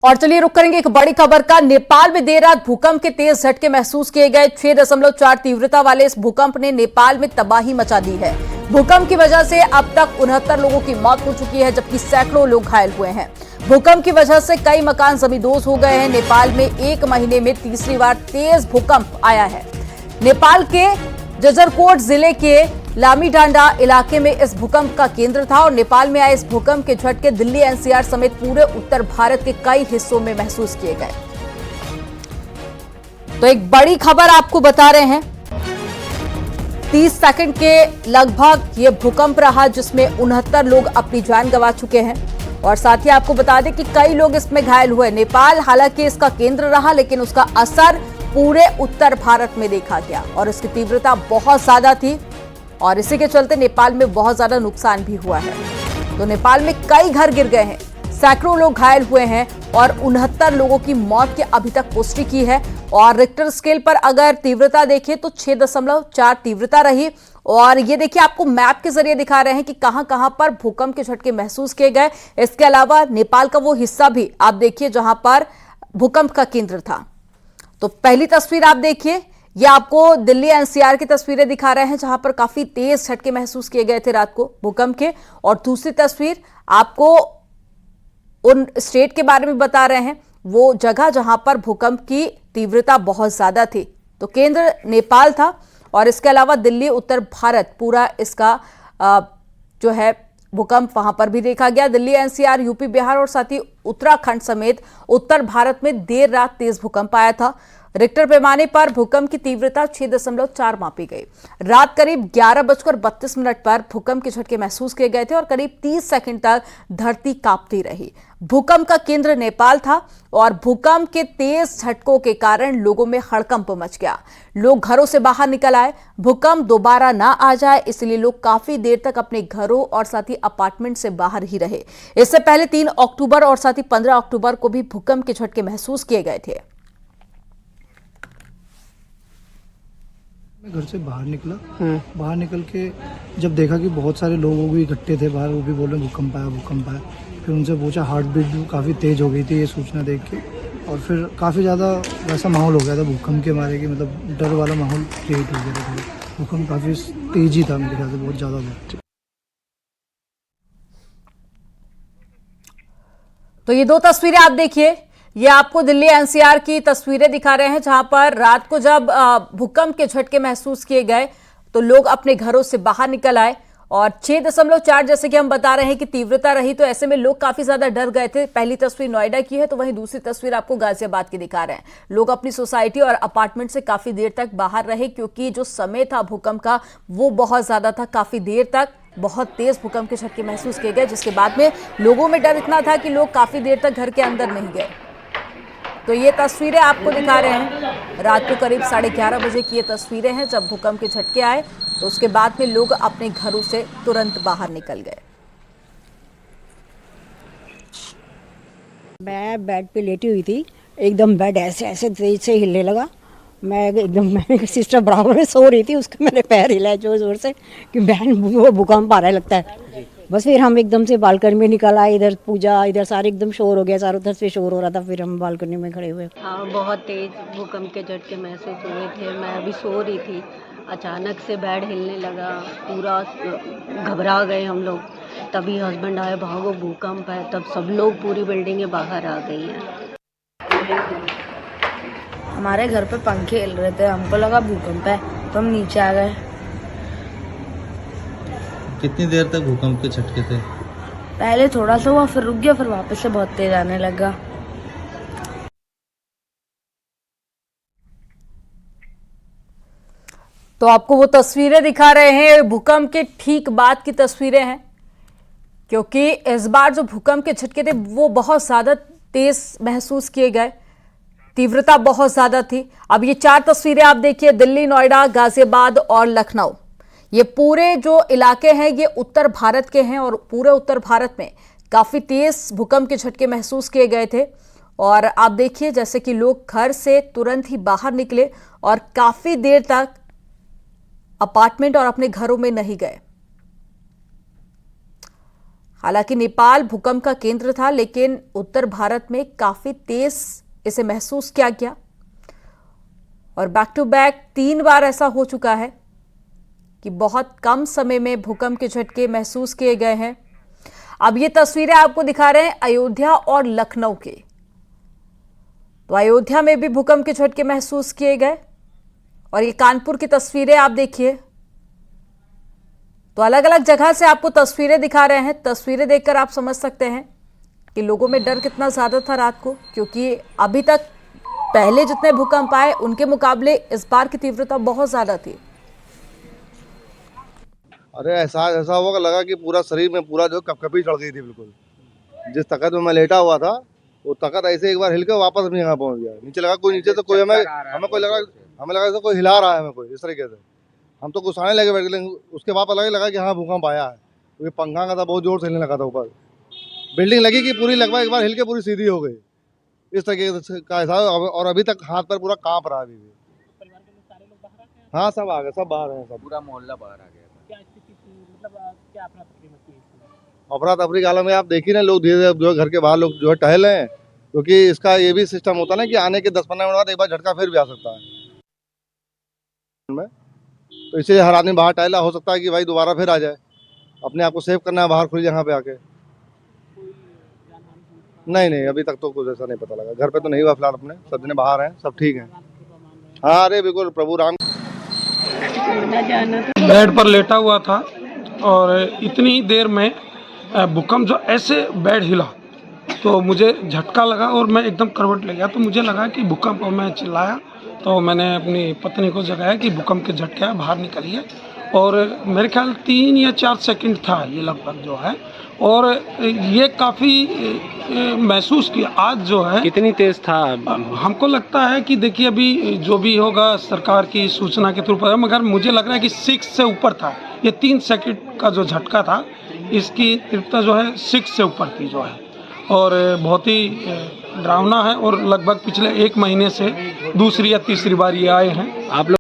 और चलिए रुक करेंगे एक बड़ी खबर का। नेपाल में देर रात भूकंप के तेज झटके महसूस किए गए। 6.4 तीव्रता वाले इस भूकंप ने नेपाल में तबाही मचा दी है। भूकंप की वजह से अब तक 69 लोगों की मौत हो चुकी है, जबकि सैकड़ों लोग घायल हुए हैं। भूकंप की वजह से कई मकान जमींदोज हो गए हैं। नेपाल में एक महीने में तीसरी बार तेज भूकंप आया है। नेपाल के जजरकोट जिले के लामीडांडा इलाके में इस भूकंप का केंद्र था और नेपाल में आए इस भूकंप के झटके दिल्ली एनसीआर समेत पूरे उत्तर भारत के कई हिस्सों में महसूस किए गए। तो एक बड़ी खबर आपको बता रहे हैं। 30 सेकंड के लगभग ये भूकंप रहा, जिसमें 69 लोग अपनी जान गंवा चुके हैं और साथ ही आपको बता दें कि कई लोग इसमें घायल हुए। नेपाल हालांकि इसका केंद्र रहा, लेकिन उसका असर पूरे उत्तर भारत में देखा गया और इसकी तीव्रता बहुत ज्यादा थी और इसी के चलते नेपाल में बहुत ज्यादा नुकसान भी हुआ है। तो नेपाल में कई घर गिर गए हैं, सैकड़ों लोग घायल हुए हैं और 69 लोगों की मौत की अभी तक पुष्टि की है। और रिक्टर स्केल पर अगर तीव्रता देखें तो 6.4 तीव्रता रही। और ये देखिए, आपको मैप के जरिए दिखा रहे हैं कि कहां कहां पर भूकंप के झटके महसूस किए गए। इसके अलावा नेपाल का वो हिस्सा भी आप देखिए जहां पर भूकंप का केंद्र था। तो पहली तस्वीर आप देखिए, ये आपको दिल्ली एनसीआर की तस्वीरें दिखा रहे हैं जहां पर काफी तेज झटके महसूस किए गए थे रात को भूकंप के। और दूसरी तस्वीर आपको उन स्टेट के बारे में बता रहे हैं, वो जगह जहां पर भूकंप की तीव्रता बहुत ज्यादा थी। तो केंद्र नेपाल था और इसके अलावा दिल्ली, उत्तर भारत पूरा इसका जो है भूकंप वहां पर भी देखा गया। दिल्ली एनसीआर, यूपी, बिहार और साथ ही उत्तराखंड समेत उत्तर भारत में देर रात तेज भूकंप आया था। रिक्टर पैमाने पर भूकंप की तीव्रता 6.4 मापी गई। रात करीब 11:32 पर भूकंप के झटके महसूस किए गए थे और करीब 30 सेकंड तक धरती कांपती रही। भूकंप का केंद्र नेपाल था और भूकंप के तेज झटकों के कारण लोगों में हड़कंप मच गया। लोग घरों से बाहर निकल आए। भूकंप दोबारा ना आ जाए इसलिए लोग काफी देर तक अपने घरों और साथ ही अपार्टमेंट से बाहर ही रहे। इससे पहले 3 अक्टूबर और साथ ही 15 अक्टूबर को भी भूकंप के झटके महसूस किए गए थे। मैं घर से बाहर निकला, बाहर निकल के जब देखा कि बहुत सारे लोग भी इकट्ठे थे बाहर, वो भी बोल रहे भूकंप आया भूकंप आया। फिर उनसे पूछा, हार्ट बीट भी काफ़ी तेज़ हो गई थी ये सूचना देख के। और फिर काफ़ी ज़्यादा वैसा माहौल हो गया था भूकंप के मारे कि मतलब डर वाला माहौल क्रिएट हो गया था। भूकंप काफ़ी तेज़ी था, मेरे ख्याल से बहुत ज़्यादा था। तो ये 2 तस्वीरें आप देखिए, ये आपको दिल्ली एनसीआर की तस्वीरें दिखा रहे हैं जहां पर रात को जब भूकंप के झटके महसूस किए गए तो लोग अपने घरों से बाहर निकल आए और 6.4 जैसे कि हम बता रहे हैं कि तीव्रता रही। तो ऐसे में लोग काफी ज्यादा डर गए थे। पहली तस्वीर नोएडा की है तो वहीं दूसरी तस्वीर आपको गाजियाबाद की दिखा रहे हैं। लोग अपनी सोसाइटी और अपार्टमेंट से काफी देर तक बाहर रहे क्योंकि जो समय था भूकंप का वो बहुत ज्यादा था। काफी देर तक बहुत तेज भूकंप के झटके महसूस किए गए, जिसके बाद में लोगों में डर इतना था कि लोग काफी देर तक घर के अंदर नहीं गए। तो ये तस्वीरें आपको दिखा रहे हैं, रात को करीब 11:30 बजे की ये तस्वीरें हैं जब भूकंप के झटके आए। तो उसके बाद में लोग अपने घरों से तुरंत बाहर निकल गए। मैं बेड पे लेटी हुई थी, एकदम बेड ऐसे ऐसे तेज से हिलने लगा। मैं सिस्टर बराबर में सो रही थी, उसका मैंने पैर हिलाया जोर जोर से कि बहन वो भूकंप आ रहा है लगता है। बस फिर हम एकदम से बालकनी में निकल आए, इधर पूजा, इधर सारे एकदम शोर हो गया, चारों तरफ से शोर हो रहा था। फिर हम बालकनी में खड़े हुए। हाँ, बहुत तेज भूकंप के झटके महसूस हुए थे। मैं अभी सो रही थी, अचानक से बेड हिलने लगा, पूरा घबरा गए हम लोग। तभी हस्बैंड आए, भागो भूकंप है। तब सब लोग पूरी बिल्डिंग के बाहर आ गई हैं। हमारे घर पे पंखे हिल रहे थे, हमको लगा भूकंप है तो हम नीचे आ गए। कितनी देर तक भूकंप के झटके थे? पहले थोड़ा सा हुआ, फिर रुक गया, फिर वापस से बहुत तेज आने लगा। तो आपको वो तस्वीरें दिखा रहे हैं, भूकंप के ठीक बाद की तस्वीरें हैं, क्योंकि इस बार जो भूकंप के झटके थे वो बहुत ज्यादा तेज महसूस किए गए, तीव्रता बहुत ज्यादा थी। अब ये 4 तस्वीरें आप देखिए, दिल्ली, नोएडा, गाजियाबाद और लखनऊ। ये पूरे जो इलाके हैं ये उत्तर भारत के हैं और पूरे उत्तर भारत में काफी तेज भूकंप के झटके महसूस किए गए थे। और आप देखिए जैसे कि लोग घर से तुरंत ही बाहर निकले और काफी देर तक अपार्टमेंट और अपने घरों में नहीं गए। हालांकि नेपाल भूकंप का केंद्र था, लेकिन उत्तर भारत में काफी तेज इसे महसूस किया गया और बैक टू बैक 3 बार ऐसा हो चुका है कि बहुत कम समय में भूकंप के झटके महसूस किए गए हैं। अब ये तस्वीरें आपको दिखा रहे हैं अयोध्या और लखनऊ के। तो अयोध्या में भी भूकंप के झटके महसूस किए गए और ये कानपुर की तस्वीरें आप देखिए। तो अलग अलग जगह से आपको तस्वीरें दिखा रहे हैं। तस्वीरें देखकर आप समझ सकते हैं कि लोगों में डर कितना ज्यादा था रात को, क्योंकि अभी तक पहले जितने भूकंप आए उनके मुकाबले इस बार की तीव्रता बहुत ज्यादा थी। अरे एहसास ऐसा हुआ, लगा कि पूरा शरीर में पूरा जो कपकपी चढ़ गई थी बिल्कुल। जिस तखत में मैं लेटा हुआ था वो तखत ऐसे एक बार हिल के वापस अपनी जगह पहुंच गया। नीचे लगा कोई, नीचे से कोई हमें लगा जैसे कोई हिला रहा है हमें, कोई इस तरीके से। हम तो गुस्साने लगे बैठ गए। उसके बाद लगा कि हाँ भूकंप आया है, क्योंकि पंखा का था बहुत जोर से हिलने लगा था ऊपर। बिल्डिंग लगी कि पूरी लगभग एक बार हिल के पूरी सीधी हो गई, इस तरीके का एहसास। और अभी तक हाथ पर पूरा कांप रहा है अभी भी। हाँ सब आ गए, सब बाहर हैं, सब पूरा मोहल्ला बाहर आ गया था। क्या स्थिति थी, मतलब क्या अफरा तफरी मची है इस समय? अफरा तफरी का आलम है। आप देखिए ना, लोग धीरे धीरे जो है घर के बाहर लोग जो है टहल रहे हैं, क्योंकि इसका ये भी सिस्टम होता है ना कि आने के 10-15 मिनट बाद एक बार झटका फिर भी आ सकता है। तो इसलिए हर आदमी बाहर टहला, हो सकता है कि भाई दोबारा फिर आ जाए। अपने आप को सेव करना है बाहर खुली जगह पे आके। नहीं अभी तक तो कुछ ऐसा नहीं पता लगा। घर पे तो नहीं हुआ फिलहाल, अपने सब जने बाहर हैं, सब ठीक हैं। हाँ अरे बिल्कुल, प्रभु राम। बेड पर लेटा हुआ था और इतनी देर में भूकंप जो ऐसे बेड हिला तो मुझे झटका लगा और मैं एकदम करवट ले गया। तो मुझे लगा कि भूकंप, और मैं चिल्लाया। तो मैंने अपनी पत्नी को जगाया कि भूकंप के झटके है, बाहर निकलिए। और मेरे ख्याल 3 या 4 सेकंड था ये लगभग जो है, और ये काफ़ी महसूस किया आज जो है। कितनी तेज था? हमको लगता है कि देखिए अभी जो भी होगा सरकार की सूचना के थ्रू पर, मगर मुझे लग रहा है कि 6 से ऊपर था। ये 3 सेकंड का जो झटका था, इसकी तीव्रता जो है 6 से ऊपर थी जो है, और बहुत ही डरावना है। और लगभग पिछले 1 महीने से दूसरी या तीसरी बार ये आए हैं। आप लोग